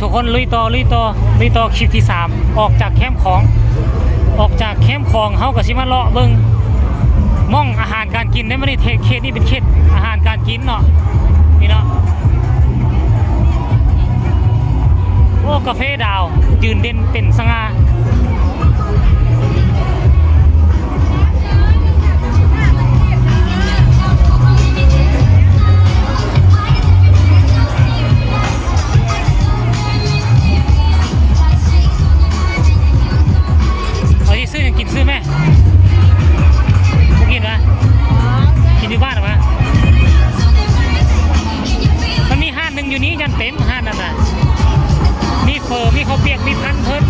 ทุกคนลุยต่อคลิปที่3ออกจากแคมป์ของเฮาก็สิมาเลาะเบิ่งม่องอาหารการกินได้บ่ได้เขตนี้เป็นเขตอาหารการกินเนาะนี่เนาะโอ้กาแฟดาวยืนเด่นเป็นสง่าซื้อไหมกินนะกินอยู่บ้านหรือเปล่ามันมีห้านหนึ่งอยู่นี้ยันเต็มห้านนั่นน่ะมีเฟอร์มีข้าวเปียกมีพันเพิ่น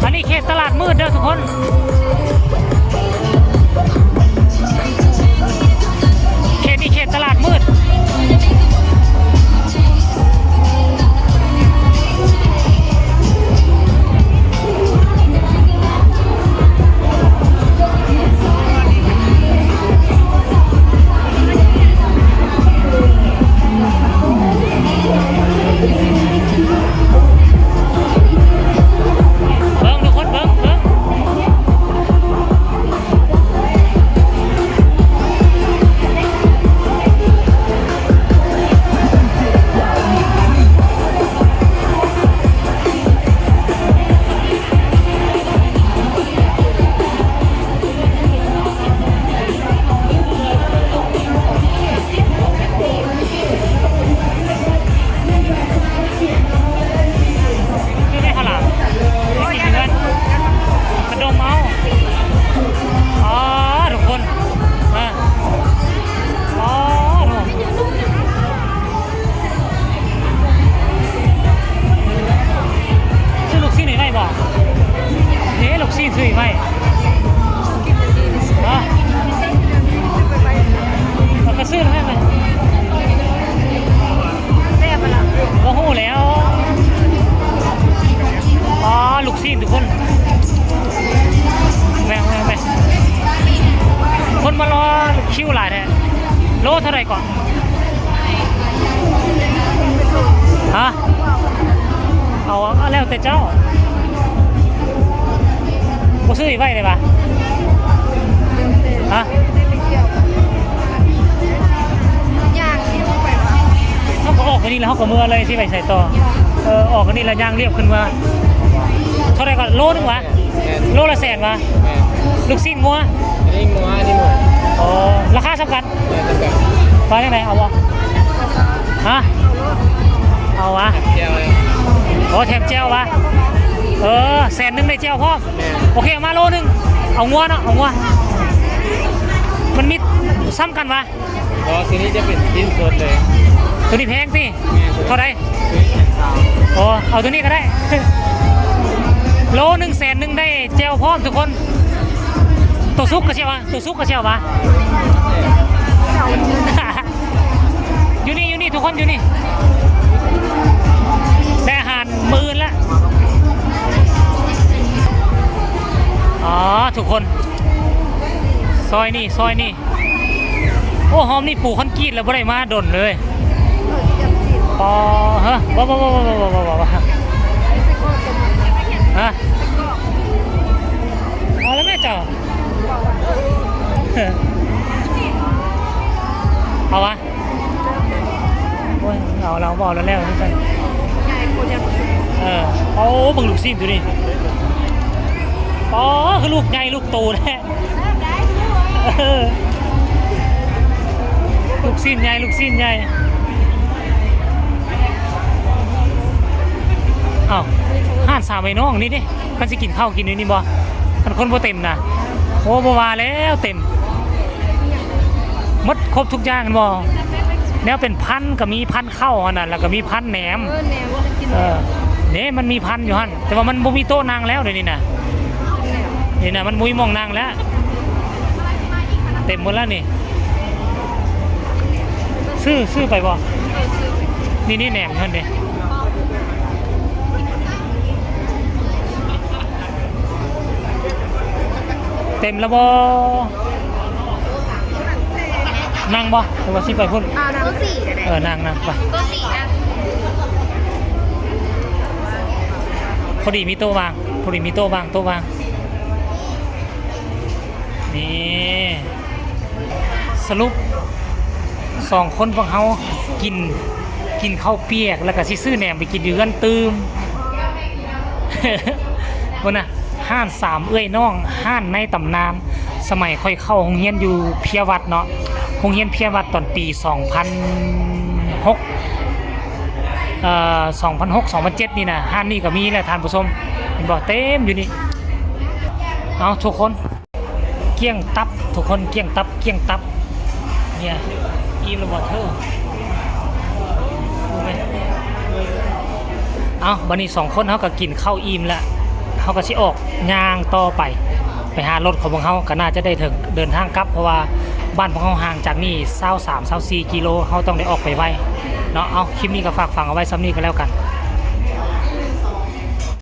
อันนี้เขตตลาดมืดเด้อทุกคนเขตนี้เขตตลาดมืดซื้อไหมมันก็ซื้อให้ไหมแซ่บละโอ้โหแล้วอ๋อลูกซีนทุกคนแม่คนมารอคิวหลายแท้โลเท่าไรก่อนฮะเอาแล้วแต่เจ้ากูซื้ออีกไว้เลยปะฮะเขาก็ออกกันนี่แล้วเขาก็มือเลยที่ไปใส่ต่อออกกันนี่แล้วย่างเรียบขึ้นมาเท่าไรก่อนโลนึงวะโลละ100,000วะลูกซิ่งงัวนี่งัวนี่หมดอ๋อราคาสำคัญมาจากไหนเอาวะฮะเอาวะโอ้แถมเจลวะ100,000ได้เจลพ่อโอเคเอามาโลนึงเอางัวเนาะเอางัวมันมิดซ้ำกันวะทีนี้จะเป็นชิ้นสดเลยตัวนี้แพงพี่เท่าไรโอ้เอาตัวนี้ก็ได้โลนึง100,000ได้เจลพร้อมทุกคนตัวซุกกระเชียววะอยู่นี่ทุกคนอยู่นี่ได้อาหารมื้อละอ๋อทุกคนซอยนี่โอ้หอมนี่ปลูกคอนกรีตแล้วบ่ได้มาดนเลยอ๋อฮะว้ฮะเอาแล้วแม่เจ้าเอาวะโอ้ยเอาเราบอกแล้วนี่กันโอ้บังลูกซีนตัวนี้อ๋อคือลูกใหญ่ลูกโตแท้ลูกซีนใหญ่อ้าวห้านสาวไอ้น้องนี่ดิมันสิกินข้าวกินอยู่นี่บ่มันคนบ่เต็มนะโอ้บ่ว่าแล้วเต็มหมดครบทุกอย่างกันบ่แนวเป็นพันก็มีพันข้าวนั่นแล้วก็มีพันแหนมเนี่ยมันมีพันอยู่หั่นแต่ว่ามันบ่มีโต๊ะนั่งแล้วเดี๋ยวนี้นะนี่นะมันมุ้ยมองนั่งแล้วเต็มหมดแล้วนี่ซื้อไปบ่นี่แหนมเพิ่นเด้เต็มแล้วบ่ นั่งบ่หรือว่าสิไปพุ่น ตัวสี่ก็ได้ นั่งไป ตัวสี่อ่ะ พอดีมีโต๊ะวางพอดีมีโต๊ะวางนี่สรุป2คนพวกเขากินข้าวเปียกแล้วก็สิซื้อแหนมไปกินอยู่กันตืม บ่น่ะห้าน3เอ้ยน้องห้านในตำนานสมัยค่อยเข้าโรงเรียนอยู่เพียวัดเนาะโรงเรียนเพียวัดตอนปี2006 2007นี่นะห้านนี่ก็มีแหละท่านผู้ชมเห็นบ่เต็มอยู่นี่เอาทุกคนเกี้ยงตับทุกคนเกี้ยงตับเนี่ยอีลวอเตอร์รู้ไหมเอาบัดนี้2คนเขาก็กินข้าวอิ่มแล้วเขาก็สิออกย่างต่อไปหารถของพวกเขาก็น่าจะได้ถึงเดินทางกลับเพราะว่าบ้านพวกเขาห่างจากนี่23-24 กิโลเขาต้องได้ออกไปไวเนาะเอาคลิปนี้ก็ฝากฟังเอาไว้ซ้ำนี้ก็แล้วกัน